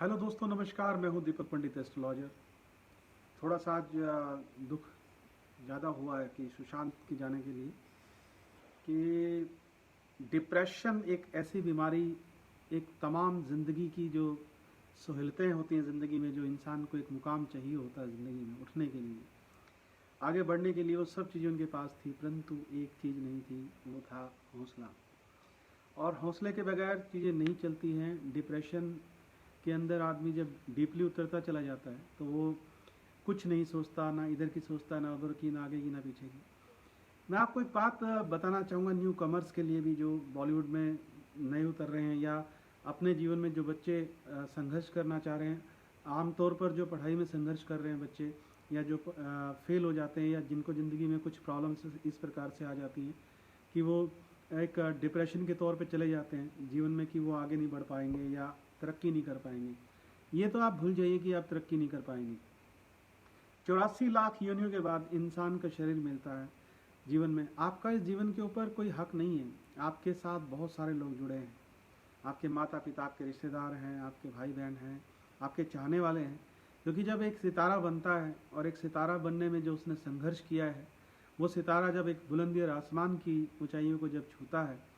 Hello दोस्तों, नमस्कार। मैं हूं दीपक पंडित, एस्ट्रोलॉजर। थोड़ा सा आज दुख ज़्यादा हुआ है कि सुशांत की जाने के लिए कि डिप्रेशन एक ऐसी बीमारी, एक तमाम ज़िंदगी की जो सहूलतें होती हैं ज़िंदगी में, जो इंसान को एक मुकाम चाहिए होता है ज़िंदगी में उठने के लिए, आगे बढ़ने के लिए, वो सब चीज़ें उनके पास थी, परंतु एक चीज़ नहीं थी, वो था हौसला। और हौसले के बगैर चीज़ें नहीं चलती हैं। डिप्रेशन के अंदर आदमी जब डीपली उतरता चला जाता है तो वो कुछ नहीं सोचता, ना इधर की सोचता, ना उधर की, ना आगे की, ना पीछे की। मैं आपको एक बात बताना चाहूँगा न्यू कमर्स के लिए भी, जो बॉलीवुड में नए उतर रहे हैं, या अपने जीवन में जो बच्चे संघर्ष करना चाह रहे हैं। आमतौर पर जो पढ़ाई में संघर्ष कर रहे हैं बच्चे, या जो फेल हो जाते हैं, या जिनको ज़िंदगी में कुछ प्रॉब्लम्स इस प्रकार से आ जाती हैं कि वो एक डिप्रेशन के तौर पे चले जाते हैं जीवन में, कि वो आगे नहीं बढ़ पाएंगे या तरक्की नहीं कर पाएंगे। ये तो आप भूल जाइए कि आप तरक्की नहीं कर पाएंगे। 84 लाख योनियों के बाद इंसान का शरीर मिलता है जीवन में। आपका इस जीवन के ऊपर कोई हक नहीं है। आपके साथ बहुत सारे लोग जुड़े हैं। आपके माता पिता, आपके रिश्तेदार हैं, आपके भाई बहन हैं, आपके चाहने वाले हैं। क्योंकि जब एक सितारा बनता है, और एक सितारा बनने में जो उसने संघर्ष किया है, वो सितारा जब एक बुलंदी और आसमान की ऊंचाइयों को जब छूता है,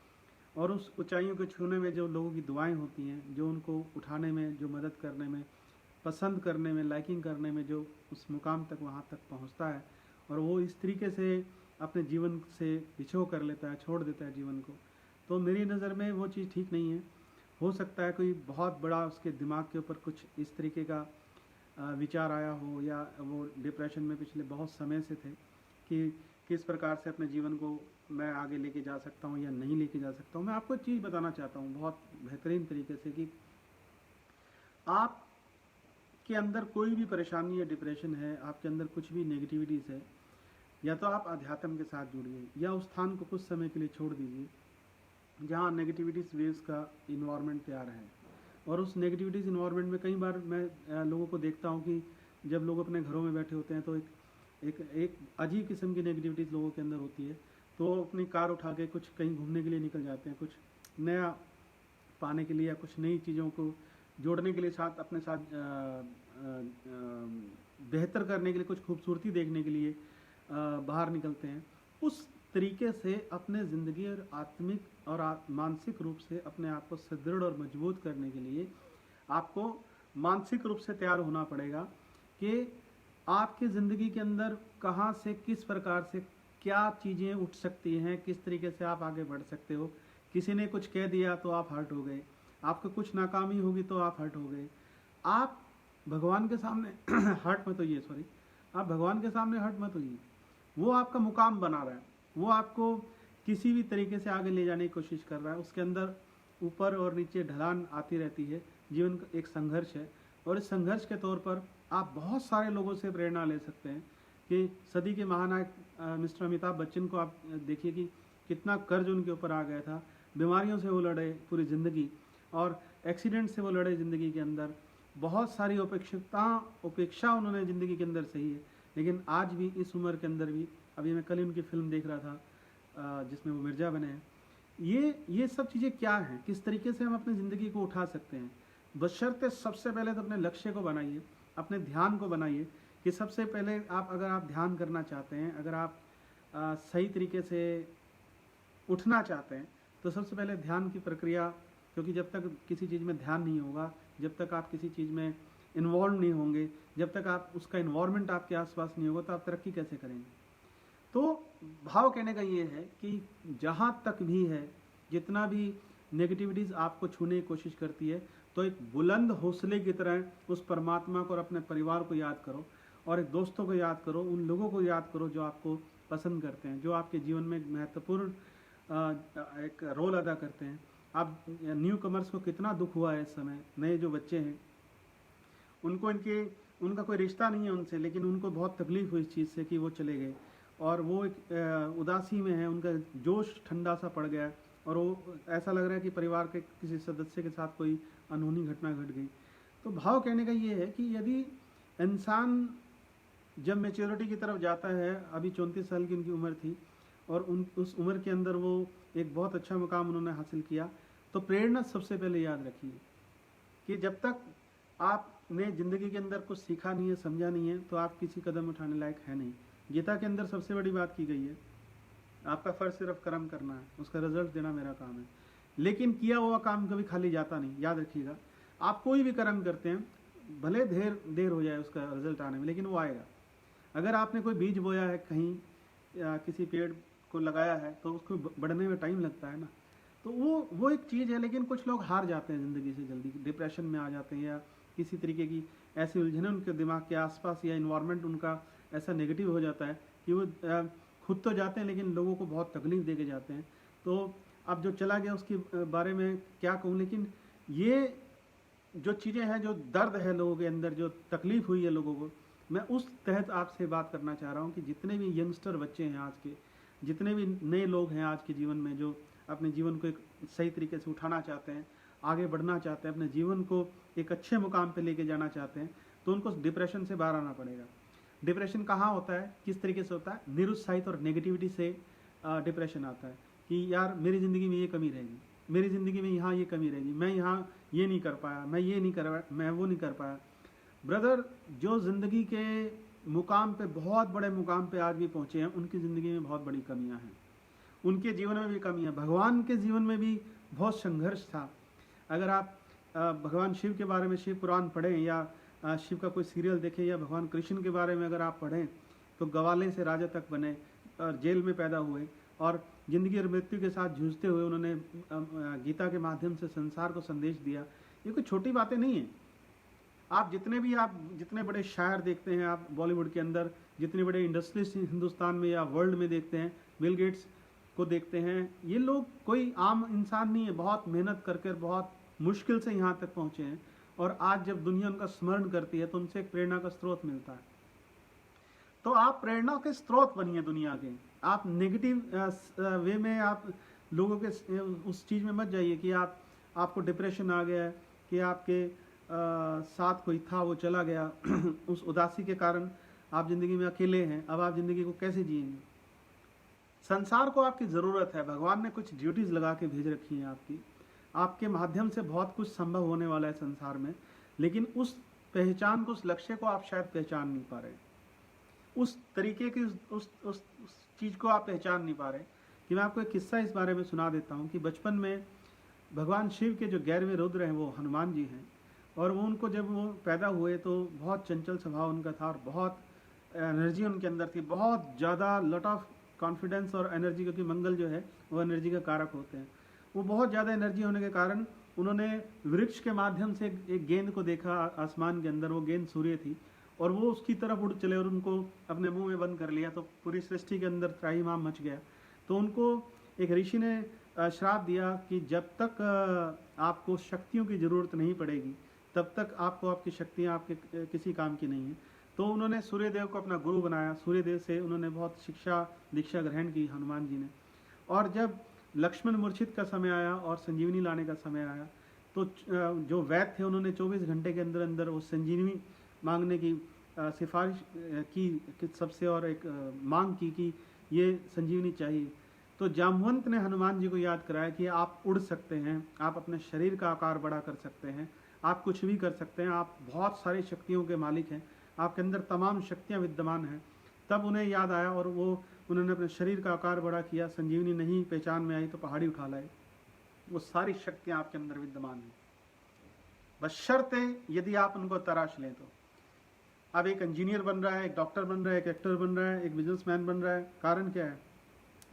और उस ऊंचाइयों को छूने में जो लोगों की दुआएं होती हैं, जो उनको उठाने में, जो मदद करने में, पसंद करने में, लाइकिंग करने में, जो उस मुकाम तक, वहाँ तक पहुँचता है, और वो इस तरीके से अपने जीवन से पिछो कर लेता है, छोड़ देता है जीवन को, तो मेरी नज़र में वो चीज़ ठीक नहीं है। हो सकता है कोई बहुत बड़ा उसके दिमाग के ऊपर कुछ इस तरीके का विचार आया हो, या वो डिप्रेशन में पिछले बहुत समय से थे कि किस प्रकार से अपने जीवन को मैं आगे लेके जा सकता हूँ या नहीं लेके जा सकता हूँ। मैं आपको एक चीज़ बताना चाहता हूँ बहुत बेहतरीन तरीके से, कि आप के अंदर कोई भी परेशानी या डिप्रेशन है, आपके अंदर कुछ भी नेगेटिविटीज़ है, या तो आप अध्यात्म के साथ जुड़िए, या उस स्थान को कुछ समय के लिए छोड़ दीजिए जहाँ नेगेटिविटीज़ वेव्स का इन्वायरमेंट तैयार है। और उस नेगेटिविटीज़ इन्वायरमेंट में कई बार मैं लोगों को देखता हूँ कि जब लोग अपने घरों में बैठे होते हैं तो एक अजीब किस्म की नेगेटिविटीज़ लोगों के अंदर होती है। तो वो अपनी कार उठा के कुछ कहीं घूमने के लिए निकल जाते हैं, कुछ नया पाने के लिए, या कुछ नई चीज़ों को जोड़ने के लिए, साथ अपने साथ बेहतर करने के लिए, कुछ खूबसूरती देखने के लिए बाहर निकलते हैं। उस तरीके से अपने ज़िंदगी और आत्मिक और मानसिक रूप से अपने आप को सुदृढ़ और मजबूत करने के लिए आपको मानसिक रूप से तैयार होना पड़ेगा कि आपकी ज़िंदगी के अंदर कहाँ से, किस प्रकार से, क्या चीज़ें उठ सकती हैं, किस तरीके से आप आगे बढ़ सकते हो। किसी ने कुछ कह दिया तो आप हर्ट हो गए, आपको कुछ नाकामी होगी तो आप हर्ट हो गए। आप भगवान के सामने हर्ट मत होइए, सॉरी, आप भगवान के सामने हर्ट मत होइए। वो आपका मुकाम बना रहा है, वो आपको किसी भी तरीके से आगे ले जाने की कोशिश कर रहा है। उसके अंदर ऊपर और नीचे ढलान आती रहती है। जीवन का एक संघर्ष है, और इस संघर्ष के तौर पर आप बहुत सारे लोगों से प्रेरणा ले सकते हैं। कि सदी के महानायक मिस्टर अमिताभ बच्चन को आप देखिए कि कितना कर्ज उनके ऊपर आ गया था। बीमारियों से वो लड़े पूरी ज़िंदगी, और एक्सीडेंट से वो लड़े ज़िंदगी के अंदर। बहुत सारी उपेक्षा उन्होंने ज़िंदगी के अंदर सही है, लेकिन आज भी इस उम्र के अंदर भी, अभी मैं कल उनकी फिल्म देख रहा था जिसमें वो मिर्जा बने हैं। ये सब चीज़ें क्या हैं, किस तरीके से हम अपनी ज़िंदगी को उठा सकते हैं। बशर्ते सबसे पहले तो अपने लक्ष्य को बनाइए, अपने ध्यान को बनाइए। कि सबसे पहले अगर आप ध्यान करना चाहते हैं, अगर आप सही तरीके से उठना चाहते हैं, तो सबसे पहले ध्यान की प्रक्रिया, क्योंकि जब तक किसी चीज़ में ध्यान नहीं होगा, जब तक आप किसी चीज़ में इन्वॉल्व नहीं होंगे, जब तक आप उसका इन्वायरमेंट आपके आसपास नहीं होगा, तो आप तरक्की कैसे करेंगे। तो भाव कहने का ये है कि जहाँ तक भी है, जितना भी नेगेटिविटीज़ आपको छूने की कोशिश करती है, तो एक बुलंद हौसले की तरह उस परमात्मा को और अपने परिवार को याद करो, और एक दोस्तों को याद करो, उन लोगों को याद करो जो आपको पसंद करते हैं, जो आपके जीवन में एक महत्वपूर्ण एक रोल अदा करते हैं। आप न्यू कमर्स को कितना दुख हुआ है इस समय, नए जो बच्चे हैं उनको उनका कोई रिश्ता नहीं है उनसे, लेकिन उनको बहुत तकलीफ हुई इस चीज़ से कि वो चले गए, और वो एक उदासी में है, उनका जोश ठंडा सा पड़ गया है, और वो ऐसा लग रहा है कि परिवार के किसी सदस्य के साथ कोई अनहोनी घटना घट गई। तो भाव कहने का ये है कि यदि इंसान जब मेच्योरिटी की तरफ जाता है, अभी 34 साल की उनकी उम्र थी, और उस उम्र के अंदर वो एक बहुत अच्छा मुकाम उन्होंने हासिल किया, तो प्रेरणा सबसे पहले याद रखिए कि जब तक आपने ज़िंदगी के अंदर कुछ सीखा नहीं है, समझा नहीं है, तो आप किसी कदम उठाने लायक है नहीं। गीता के अंदर सबसे बड़ी बात की गई है, आपका फ़र्ज सिर्फ कर्म करना है, उसका रिजल्ट देना मेरा काम है। लेकिन किया हुआ काम कभी खाली जाता नहीं, याद रखिएगा। आप कोई भी कर्म करते हैं, भले देर हो जाए उसका रिजल्ट आने में, लेकिन वो आएगा। अगर आपने कोई बीज बोया है कहीं या किसी पेड़ को लगाया है, तो उसको बढ़ने में टाइम लगता है ना। तो वो एक चीज़ है। लेकिन कुछ लोग हार जाते हैं ज़िंदगी से, जल्दी डिप्रेशन में आ जाते हैं, या किसी तरीके की ऐसी उलझनें उनके दिमाग के आसपास, या इन्वायरमेंट उनका ऐसा नेगेटिव हो जाता है कि वो खुद तो जाते हैं लेकिन लोगों को बहुत तकलीफ दे के जाते हैं। तो अब जो चला गया उसके बारे में क्या कहूँ, लेकिन ये जो चीज़ें हैं, जो दर्द है लोगों के अंदर, जो तकलीफ़ हुई है लोगों को, मैं उस तहत आपसे बात करना चाह रहा हूँ कि जितने भी यंगस्टर बच्चे हैं आज के, जितने भी नए लोग हैं आज के जीवन में, जो अपने जीवन को एक सही तरीके से उठाना चाहते हैं, आगे बढ़ना चाहते हैं, अपने जीवन को एक अच्छे मुकाम पे लेके जाना चाहते हैं, तो उनको डिप्रेशन से बाहर आना पड़ेगा। डिप्रेशन कहाँ होता है, किस तरीके से होता है? निरुत्साहित और नेगेटिविटी से डिप्रेशन आता है कि यार मेरी ज़िंदगी में ये कमी रहेगी, मेरी ज़िंदगी में यहाँ ये कमी रहेगी, मैं यहाँ ये नहीं कर पाया, मैं ये नहीं कर पाया, मैं वो नहीं कर पाया। ब्रदर, जो ज़िंदगी के मुकाम पे, बहुत बड़े मुकाम पे आज भी पहुँचे हैं, उनकी ज़िंदगी में बहुत बड़ी कमियाँ हैं, उनके जीवन में भी कमी है। भगवान के जीवन में भी बहुत संघर्ष था। अगर आप भगवान शिव के बारे में शिव पुराण पढ़ें, या शिव का कोई सीरियल देखें, या भगवान कृष्ण के बारे में अगर आप पढ़ें, तो गवाले से राजा तक बने और जेल में पैदा हुए, और ज़िंदगी और मृत्यु के साथ जूझते हुए उन्होंने गीता के माध्यम से संसार को संदेश दिया। ये कोई छोटी बातें नहीं है। आप जितने बड़े शायर देखते हैं, आप बॉलीवुड के अंदर जितने बड़े इंडस्ट्रिस्ट हिंदुस्तान में या वर्ल्ड में देखते हैं, बिल गेट्स को देखते हैं, ये लोग कोई आम इंसान नहीं है, बहुत मेहनत करके बहुत मुश्किल से यहाँ तक पहुँचे हैं। और आज जब दुनिया उनका स्मरण करती है, तो उनसे एक प्रेरणा का स्रोत मिलता है। तो आप प्रेरणा के स्रोत बनिए दुनिया के। आप नेगेटिव वे में आप लोगों के उस चीज़ में मत जाइए कि आपको डिप्रेशन आ गया है, कि आपके साथ कोई था वो चला गया उस उदासी के कारण आप ज़िंदगी में अकेले हैं। अब आप ज़िंदगी को कैसे जिएंगे? संसार को आपकी ज़रूरत है। भगवान ने कुछ ड्यूटीज़ लगा के भेज रखी हैं आपके माध्यम से बहुत कुछ संभव होने वाला है संसार में। लेकिन उस पहचान को, उस लक्ष्य को आप शायद पहचान नहीं पा रहे, उस तरीके की उस चीज़ को आप पहचान नहीं पा रहे। कि मैं आपको एक किस्सा इस बारे में सुना देता हूँ कि बचपन में भगवान शिव के जो 11वें रुद्र हैं वो हनुमान जी हैं, और वो उनको जब वो पैदा हुए तो बहुत चंचल स्वभाव उनका था, और बहुत एनर्जी उनके अंदर थी, बहुत ज़्यादा लॉट ऑफ कॉन्फिडेंस और एनर्जी, क्योंकि मंगल जो है वो एनर्जी का कारक होते हैं। वो बहुत ज़्यादा एनर्जी होने के कारण उन्होंने वृक्ष के माध्यम से एक गेंद को देखा आसमान के अंदर, वो गेंद सूर्य थी, और वो उसकी तरफ उड़ चले और उनको अपने मुंह में बंद कर लिया। तो पूरी सृष्टि के अंदर त्राहिमाम मच गया। तो उनको एक ऋषि ने श्राप दिया कि जब तक आपको शक्तियों की ज़रूरत नहीं पड़ेगी, तब तक आपकी शक्तियाँ आपके किसी काम की नहीं है। तो उन्होंने सूर्यदेव को अपना गुरु बनाया। सूर्यदेव से उन्होंने बहुत दीक्षा ग्रहण की हनुमान जी ने। और जब लक्ष्मण मूर्छित का समय आया और संजीवनी लाने का समय आया, तो जो वैद्य थे उन्होंने 24 घंटे के अंदर अंदर वो संजीवनी मांगने की सिफारिश की सबसे, और एक मांग की कि ये संजीवनी चाहिए। तो जामवंत ने हनुमान जी को याद कराया कि आप उड़ सकते हैं, आप अपने शरीर का आकार बड़ा कर सकते हैं, आप कुछ भी कर सकते हैं, आप बहुत सारी शक्तियों के मालिक हैं, आपके अंदर तमाम शक्तियाँ विद्यमान हैं। तब उन्हें याद आया और उन्होंने अपने शरीर का आकार बड़ा किया। संजीवनी नहीं पहचान में आई तो पहाड़ी उठा लाए। वो सारी शक्तियाँ आपके अंदर विद्यमान हैं, बस शर्त है यदि आप उनको तराश लें तो। अब एक इंजीनियर बन रहा है, एक डॉक्टर बन रहा है, एक एक्टर बन रहा है, एक बिजनेसमैन बन रहा है, कारण क्या है?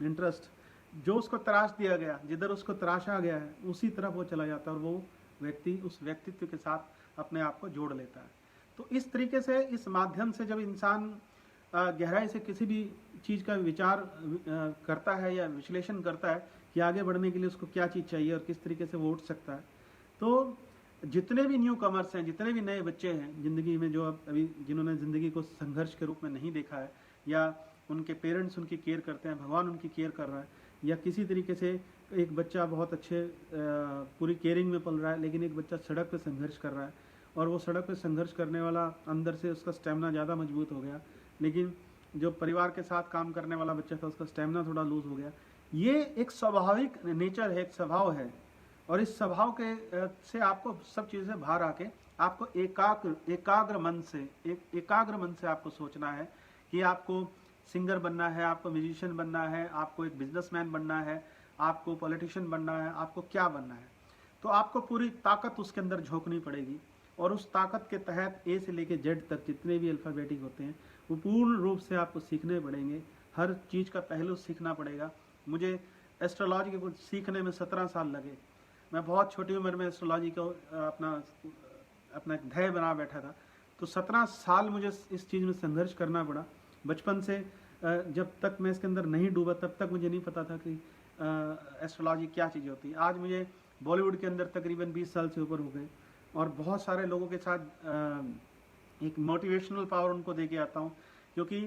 इंटरेस्ट। जो उसको तराश दिया गया, जिधर उसको तराशा गया है, उसी तरफ वो चला जाता है, और वो व्यक्ति उस व्यक्तित्व के साथ अपने आप को जोड़ लेता है। तो इस तरीके से, इस माध्यम से जब इंसान गहराई से किसी भी चीज़ का विचार करता है या विश्लेषण करता है कि आगे बढ़ने के लिए उसको क्या चीज़ चाहिए और किस तरीके से वो उठ सकता है, तो जितने भी न्यू कमर्स हैं, जितने भी नए बच्चे हैं ज़िंदगी में, जो अभी जिन्होंने ज़िंदगी को संघर्ष के रूप में नहीं देखा है, या उनके पेरेंट्स उनकी केयर करते हैं, भगवान उनकी केयर कर रहा है, या किसी तरीके से एक बच्चा बहुत अच्छे पूरी केयरिंग में पल रहा है, लेकिन एक बच्चा सड़क पर संघर्ष कर रहा है, और वो सड़क पर संघर्ष करने वाला अंदर से उसका स्टेमिना ज़्यादा मजबूत हो गया, लेकिन जो परिवार के साथ काम करने वाला बच्चा था उसका स्टेमिना थोड़ा लूज हो गया। ये एक स्वाभाविक नेचर है, एक स्वभाव है। और इस स्वभाव के से आपको सब चीज़ें बाहर आके आपको एकाग्र मन से आपको सोचना है कि आपको सिंगर बनना है, आपको म्यूजिशियन बनना है, आपको एक बिजनेसमैन बनना है, आपको पॉलिटिशियन बनना है, आपको क्या बनना है। तो आपको पूरी ताकत उसके अंदर झोंकनी पड़ेगी और उस ताकत के तहत ए से लेके जेड तक जितने भी अल्फ़ाबेटिक होते हैं वो पूर्ण रूप से आपको सीखने पड़ेंगे। हर चीज़ का पहलू सीखना पड़ेगा। मुझे एस्ट्रोलॉजी को सीखने में 17 साल लगे। मैं बहुत छोटी उम्र में एस्ट्रोलॉजी को अपना एक ध्येय बना बैठा था। तो 17 साल मुझे इस चीज़ में संघर्ष करना पड़ा। बचपन से जब तक मैं इसके अंदर नहीं डूबा तब तक मुझे नहीं पता था कि एस्ट्रोलॉजी क्या चीज़ होती है। आज मुझे बॉलीवुड के अंदर तकरीबन 20 साल से ऊपर हो गए और बहुत सारे लोगों के साथ एक मोटिवेशनल पावर उनको दे के आता हूँ, क्योंकि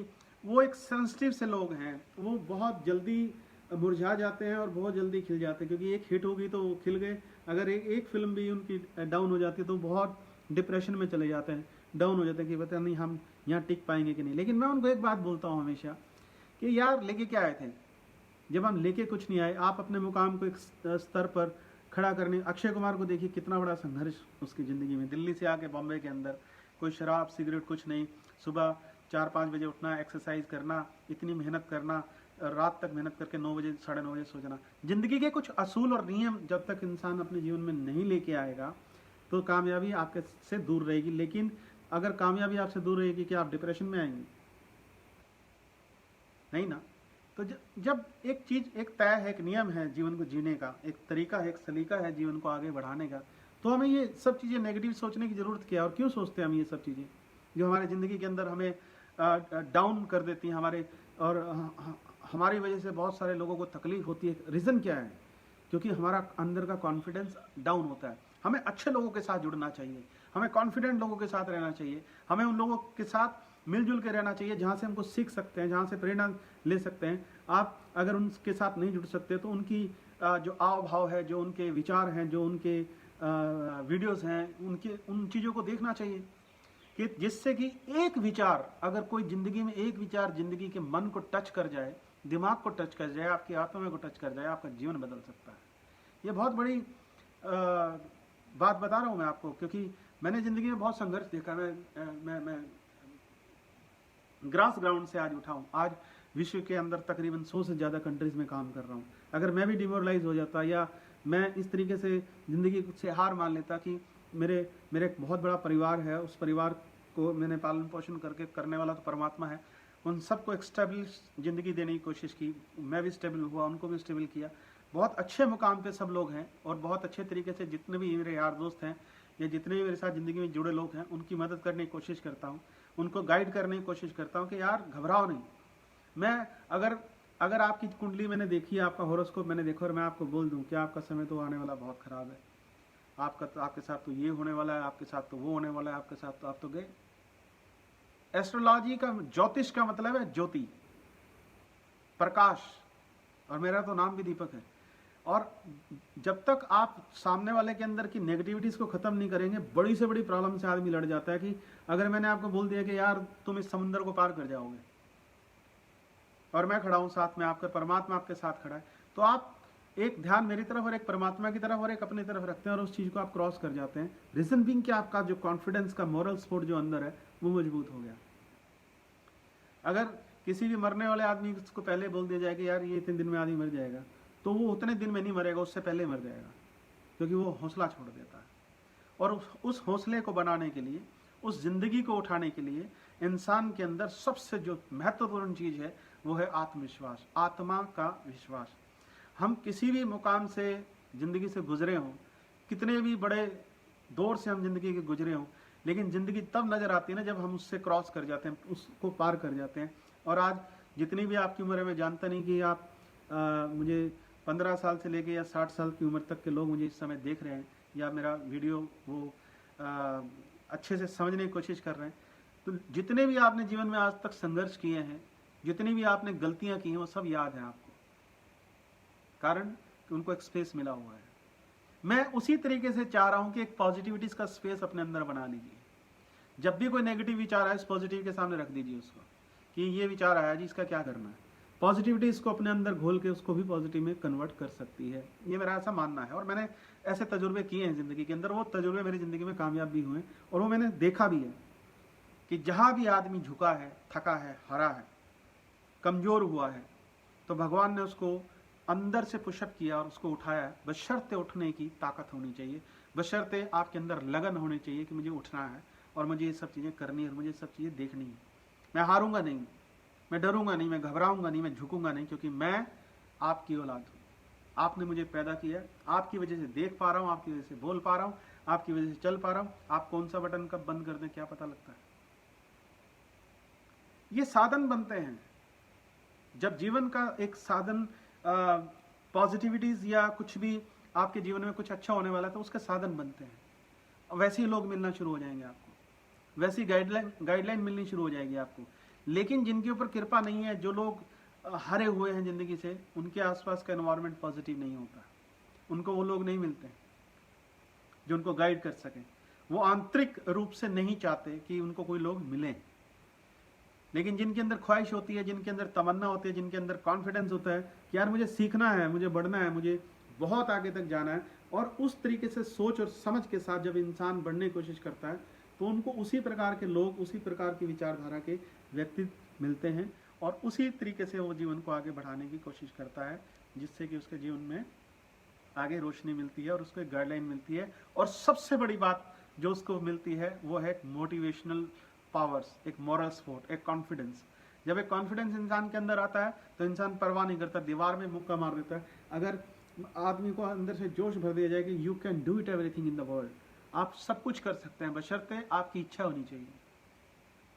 वो एक सेंसिटिव से लोग हैं। वो बहुत जल्दी मुरझा जाते हैं और बहुत जल्दी खिल जाते हैं, क्योंकि एक हिट होगी तो वो खिल गए। अगर एक फिल्म भी उनकी डाउन हो जाती है तो बहुत डिप्रेशन में चले जाते हैं, डाउन हो जाते हैं कि पता नहीं हम यहाँ टिक पाएंगे कि नहीं। लेकिन मैं उनको एक बात बोलता हूँ हमेशा कि यार लेके क्या आए थे, जब हम लेके कुछ नहीं आए। आप अपने मुकाम को एक स्तर पर खड़ा करने, अक्षय कुमार को देखिए कितना बड़ा संघर्ष उसकी ज़िंदगी में। दिल्ली से आके बॉम्बे के अंदर कोई शराब सिगरेट कुछ नहीं, सुबह 4-5 बजे उठना, एक्सरसाइज करना, इतनी मेहनत करना, रात तक मेहनत करके 9 बजे 9:30 बजे सो जाना। ज़िंदगी के कुछ असूल और नियम जब तक इंसान अपने जीवन में नहीं लेके आएगा तो कामयाबी आपके से दूर रहेगी। लेकिन अगर कामयाबी आपसे दूर रहेगी कि आप डिप्रेशन में आएंगे, नहीं ना। तो जब एक चीज़ एक तय है, एक नियम है जीवन को जीने का, एक तरीका है, एक सलीका है जीवन को आगे बढ़ाने का, तो हमें ये सब चीज़ें नेगेटिव सोचने की ज़रूरत क्या है। और क्यों सोचते हैं हम ये सब चीज़ें जो हमारे ज़िंदगी के अंदर हमें डाउन कर देती हैं हमारे, और हमारी वजह से बहुत सारे लोगों को तकलीफ होती है। रीज़न क्या है? क्योंकि हमारा अंदर का कॉन्फिडेंस डाउन होता है। हमें अच्छे लोगों के साथ जुड़ना चाहिए, हमें कॉन्फिडेंट लोगों के साथ रहना चाहिए, हमें उन लोगों के साथ मिलजुल के रहना चाहिए जहाँ से हमको सीख सकते हैं, जहाँ से प्रेरणा ले सकते हैं। आप अगर उनके साथ नहीं जुड़ सकते तो उनकी जो आव भाव है, जो उनके विचार हैं, जो उनके वीडियोस हैं, उनके उन चीज़ों को देखना चाहिए कि जिससे कि एक विचार, अगर कोई ज़िंदगी में एक विचार ज़िंदगी के मन को टच कर जाए, दिमाग को टच कर जाए, आपकी आत्मा को टच कर जाए, आपका जीवन बदल सकता है। ये बहुत बड़ी बात बता रहा हूँ मैं आपको, क्योंकि मैंने ज़िंदगी में बहुत संघर्ष देखा। मैं ग्रास ग्राउंड से आज उठा हूँ। आज विश्व के अंदर तकरीबन 100 से ज़्यादा कंट्रीज़ में काम कर रहा हूँ। अगर मैं भी डिमोरलाइज हो जाता या मैं इस तरीके से ज़िंदगी से हार मान लेता कि मेरे एक बहुत बड़ा परिवार है, उस परिवार को मैंने पालन पोषण करने वाला तो परमात्मा है, उन सबको एक स्टेबल ज़िंदगी देने की कोशिश की। मैं भी स्टेबल हुआ, उनको भी स्टेबल किया। बहुत अच्छे मुकाम पे सब लोग हैं और बहुत अच्छे तरीके से जितने भी मेरे यार दोस्त हैं या जितने भी मेरे साथ ज़िंदगी में जुड़े लोग हैं उनकी मदद करने की कोशिश करता हूँ, उनको गाइड करने की कोशिश करता हूँ कि यार घबराओ नहीं। मैं अगर आपकी कुंडली मैंने देखी है, आपका हॉरोस्कोप मैंने देखा और मैं आपको बोल दूं कि आपका समय तो आने वाला बहुत ख़राब है, आपके साथ तो ये होने वाला है, आपके साथ तो वो होने वाला है, आपके साथ तो आप तो गए। एस्ट्रोलॉजी का, ज्योतिष का मतलब है ज्योति, प्रकाश, और मेरा तो नाम भी दीपक है। और जब तक आप सामने वाले के अंदर की नेगेटिविटीज़ को ख़त्म नहीं करेंगे, बड़ी से बड़ी प्रॉब्लम से आदमी लड़ जाता है। कि अगर मैंने आपको बोल दिया कि यार तुम इस समुंदर को पार कर जाओगे और मैं खड़ा हूँ साथ में, आपका परमात्मा आपके साथ खड़ा है, तो आप एक ध्यान मेरी तरफ और एक परमात्मा की तरफ और एक अपनी तरफ रखते हैं और उस चीज़ को आप क्रॉस कर जाते हैं। रीजन बीइंग कि आपका जो कॉन्फिडेंस का मॉरल सपोर्ट जो अंदर है वो मजबूत हो गया। अगर किसी भी मरने वाले आदमी को पहले बोल दिया जाए कि यार ये इतने दिन में आदमी मर जाएगा, तो वो उतने दिन में नहीं मरेगा, उससे पहले मर जाएगा, क्योंकि वो हौसला छोड़ देता है। और उस हौसले को बनाने के लिए, उस जिंदगी को उठाने के लिए इंसान के अंदर सबसे जो महत्वपूर्ण चीज़ है वो है आत्मविश्वास, आत्मा का विश्वास। हम किसी भी मुकाम से ज़िंदगी से गुजरे हों, कितने भी बड़े दौर से हम ज़िंदगी के गुजरे हों, लेकिन ज़िंदगी तब नज़र आती है ना जब हम उससे क्रॉस कर जाते हैं, उसको पार कर जाते हैं। और आज जितनी भी आपकी उम्र है, मैं जानता नहीं कि आप मुझे 15 साल से लेके या 60 साल की उम्र तक के लोग मुझे इस समय देख रहे हैं या मेरा वीडियो वो अच्छे से समझने की कोशिश कर रहे हैं। तो जितने भी आपने जीवन में आज तक संघर्ष किए हैं, जितनी भी आपने गलतियां की हैं, वो सब याद है आपको, कारण कि उनको एक स्पेस मिला हुआ है। मैं उसी तरीके से चाह रहा हूं कि एक पॉजिटिविटीज का स्पेस अपने अंदर बना लीजिए। जब भी कोई नेगेटिव विचार आए, इस पॉजिटिव के सामने रख दीजिए उसको कि ये विचार आया जी, इसका क्या करना है। पॉजिटिविटी इसको अपने अंदर घोल के उसको भी पॉजिटिव में कन्वर्ट कर सकती है। ये मेरा ऐसा मानना है और मैंने ऐसे तजुर्बे किए हैं ज़िंदगी के अंदर। वो तजुर्बे मेरी ज़िंदगी में कामयाब भी हुए और वो मैंने देखा भी है कि जहाँ भी आदमी झुका है, थका है, हरा है, कमज़ोर हुआ है, तो भगवान ने उसको अंदर से पुशअप किया और उसको उठाया। बशर्ते उठने की ताकत होनी चाहिए, बशर्ते आपके अंदर लगन होनी चाहिए कि मुझे उठना है और मुझे ये सब चीज़ें करनी है और मुझे ये सब चीज़ें देखनी है। मैं हारूंगा नहीं, मैं डरूंगा नहीं, मैं घबराऊंगा नहीं, मैं झुकूंगा नहीं, क्योंकि मैं आपकी औलाद हूँ। आपने मुझे पैदा किया, आपकी वजह से देख पा रहा हूँ, आपकी वजह से बोल पा रहा हूँ, आपकी वजह से चल पा रहा हूँ। आप कौन सा बटन कब बंद कर दें क्या पता लगता है। ये साधन बनते हैं। जब जीवन का एक साधन पॉजिटिविटीज या कुछ भी आपके जीवन में कुछ अच्छा होने वाला है तो उसके साधन बनते हैं। वैसे ही लोग मिलना शुरू हो जाएंगे आपको, वैसी गाइडलाइन मिलनी शुरू हो जाएगी आपको। लेकिन जिनके ऊपर कृपा नहीं है, जो लोग हरे हुए हैं जिंदगी से, उनके आसपास का एनवायरनमेंट पॉजिटिव नहीं होता। उनको वो लोग नहीं मिलते जो उनको गाइड कर सकें। वो आंतरिक रूप से नहीं चाहते कि उनको कोई लोग मिले। लेकिन जिनके अंदर ख्वाहिश होती है, जिनके अंदर तमन्ना होती है, जिनके अंदर कॉन्फिडेंस होता है कि यार मुझे सीखना है, मुझे बढ़ना है, मुझे बहुत आगे तक जाना है, और उस तरीके से सोच और समझ के साथ जब इंसान बढ़ने की कोशिश करता है तो उनको उसी प्रकार के लोग, उसी प्रकार की विचारधारा के व्यक्ति मिलते हैं और उसी तरीके से वो जीवन को आगे बढ़ाने की कोशिश करता है, जिससे कि उसके जीवन में आगे रोशनी मिलती है और उसको एक गाइडलाइन मिलती है। और सबसे बड़ी बात जो उसको मिलती है वो है मोटिवेशनल पावर्स, एक मॉरल सपोर्ट, एक कॉन्फिडेंस। जब एक कॉन्फिडेंस इंसान के अंदर आता है तो इंसान परवाह नहीं करता, दीवार में मुक्का मार देता है। अगर आदमी को अंदर से जोश भर दिया जाए कि you can do it everything in the world, आप सब कुछ कर सकते हैं, बशर्ते आपकी इच्छा होनी चाहिए।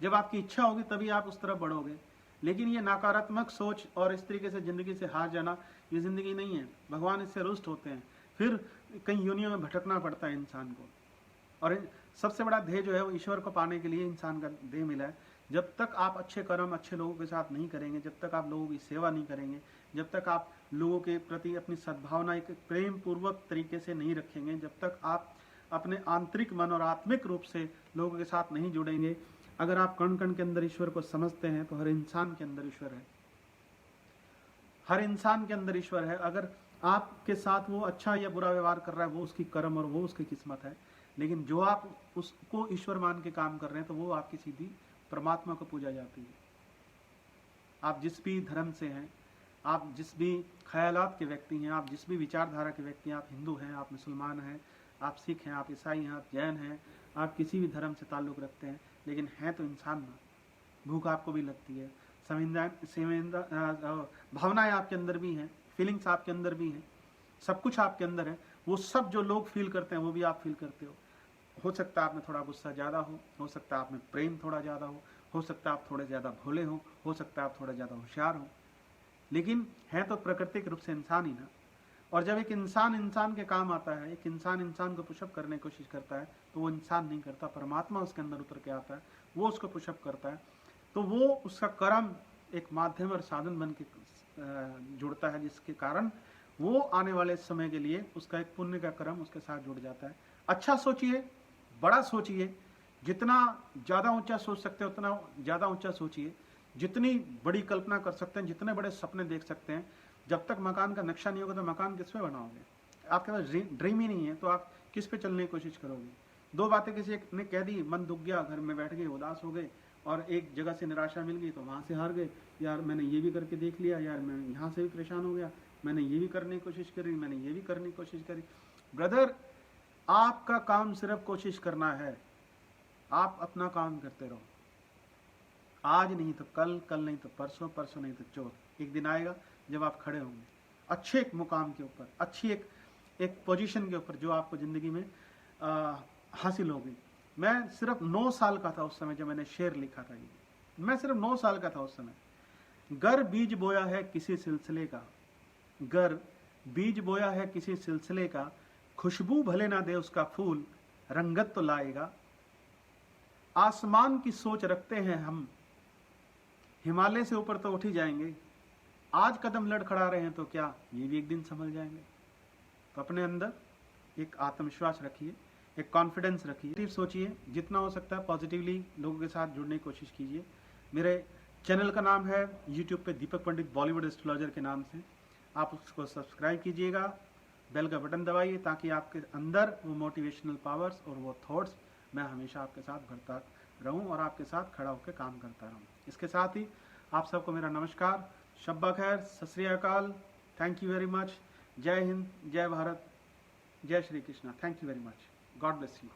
जब आपकी इच्छा होगी तभी आप उस तरफ बढ़ोगे। लेकिन ये नकारात्मक सोच और इस तरीके से जिंदगी से हार जाना, ये जिंदगी नहीं है। भगवान इससे रुष्ट होते हैं, फिर कई योनियों में भटकना पड़ता है इंसान को। और सबसे बड़ा ध्येय जो है वो ईश्वर को पाने के लिए इंसान का ध्येय मिला है। जब तक आप अच्छे कर्म अच्छे लोगों के साथ नहीं करेंगे, जब तक आप लोगों की सेवा नहीं करेंगे, जब तक आप लोगों के प्रति अपनी सद्भावना एक प्रेम पूर्वक तरीके से नहीं रखेंगे, जब तक आप अपने आंतरिक मन और आत्मिक रूप से लोगों के साथ नहीं जुड़ेंगे, अगर आप कण कण के अंदर ईश्वर को समझते हैं तो हर इंसान के अंदर ईश्वर है, हर इंसान के अंदर ईश्वर है। अगर आपके साथ वो अच्छा या बुरा व्यवहार कर रहा है वो उसकी कर्म और वो उसकी किस्मत है। लेकिन जो आप उसको ईश्वर मान के काम कर रहे हैं तो वो आपकी सीधी परमात्मा को पूजा जाती है। आप जिस भी धर्म से हैं, आप जिस भी ख्यालात के व्यक्ति हैं, आप जिस भी विचारधारा के व्यक्ति हैं, आप हिंदू हैं, आप मुसलमान हैं, आप सिख हैं, आप ईसाई हैं, आप जैन हैं, आप किसी भी धर्म से ताल्लुक़ रखते हैं, लेकिन हैं तो इंसान ना। भूख आपको भी लगती है, भावनाएं आपके अंदर भी हैं, फीलिंग्स आपके अंदर भी हैं, सब कुछ आपके अंदर है। वो सब जो लोग फील करते हैं वो भी आप फील करते हो सकता है आप में थोड़ा गुस्सा ज़्यादा हो सकता है आप में प्रेम थोड़ा ज़्यादा हो सकता है आप थोड़े ज़्यादा भोले हो सकता है आप थोड़े ज़्यादा होशियार हो, लेकिन है तो प्राकृतिक रूप से इंसान ही ना। और जब एक इंसान इंसान के काम आता है, एक इंसान इंसान को पुशअप करने की कोशिश करता है, तो वो इंसान नहीं करता, परमात्मा उसके अंदर उतर के आता है, वो उसको पुशअप करता है। तो वो उसका कर्म एक माध्यम और साधन बन के जुड़ता है, जिसके कारण वो आने वाले समय के लिए उसका एक पुण्य का कर्म उसके साथ जुड़ जाता है। अच्छा सोचिए, बड़ा सोचिए, जितना ज़्यादा ऊंचा सोच सकते हैं उतना ज़्यादा ऊंचा सोचिए, जितनी बड़ी कल्पना कर सकते हैं, जितने बड़े सपने देख सकते हैं। जब तक मकान का नक्शा नहीं होगा तो मकान किस पे बनाओगे? आपके पास ड्रीम ही नहीं है तो आप किस पे चलने की कोशिश करोगे? दो बातें किसी एक ने कह दी, मन दुख गया, घर में बैठ गए, उदास हो गए, और एक जगह से निराशा मिल गई तो वहाँ से हार गए। यार मैंने ये भी करके देख लिया, यार मैं यहाँ से भी परेशान हो गया, मैंने ये भी करने की कोशिश करी, मैंने ये भी करने की कोशिश करी। ब्रदर, आपका काम सिर्फ कोशिश करना है। आप अपना काम करते रहो, आज नहीं तो कल, कल नहीं तो परसों, परसों नहीं तो चौथ। एक दिन आएगा जब आप खड़े होंगे अच्छे एक मुकाम के ऊपर, अच्छी एक पोजीशन के ऊपर जो आपको ज़िंदगी में हासिल होगी। मैं सिर्फ 9 साल का था उस समय जब मैंने शेर लिखा था। ये मैं सिर्फ 9 साल का था उस समय। गर बीज बोया है किसी सिलसिले का, गर बीज बोया है किसी सिलसिले का, खुशबू भले ना दे उसका फूल, रंगत तो लाएगा। आसमान की सोच रखते हैं हम, हिमालय से ऊपर तो उठ ही जाएंगे। आज कदम लड़खड़ा रहे हैं तो क्या ये भी एक दिन संभल जाएंगे। तो अपने अंदर एक आत्मविश्वास रखिए, एक कॉन्फिडेंस रखिए, सोचिए, जितना हो सकता है पॉजिटिवली लोगों के साथ जुड़ने की कोशिश कीजिए। मेरे चैनल का नाम है यूट्यूब पे दीपक पंडित बॉलीवुड एस्ट्रोलॉजर के नाम से। आप उसको सब्सक्राइब कीजिएगा, बेल का बटन दबाइए ताकि आपके अंदर वो मोटिवेशनल पावर्स और वो थॉट्स मैं हमेशा आपके साथ भरता रहूं और आपके साथ खड़ा होकर काम करता रहूं। इसके साथ ही आप सबको मेरा नमस्कार, शब्बा खैर, सत श्री अकाल, थैंक यू वेरी मच, जय हिंद, जय भारत, जय Shri Krishna, thank you very much, God bless you.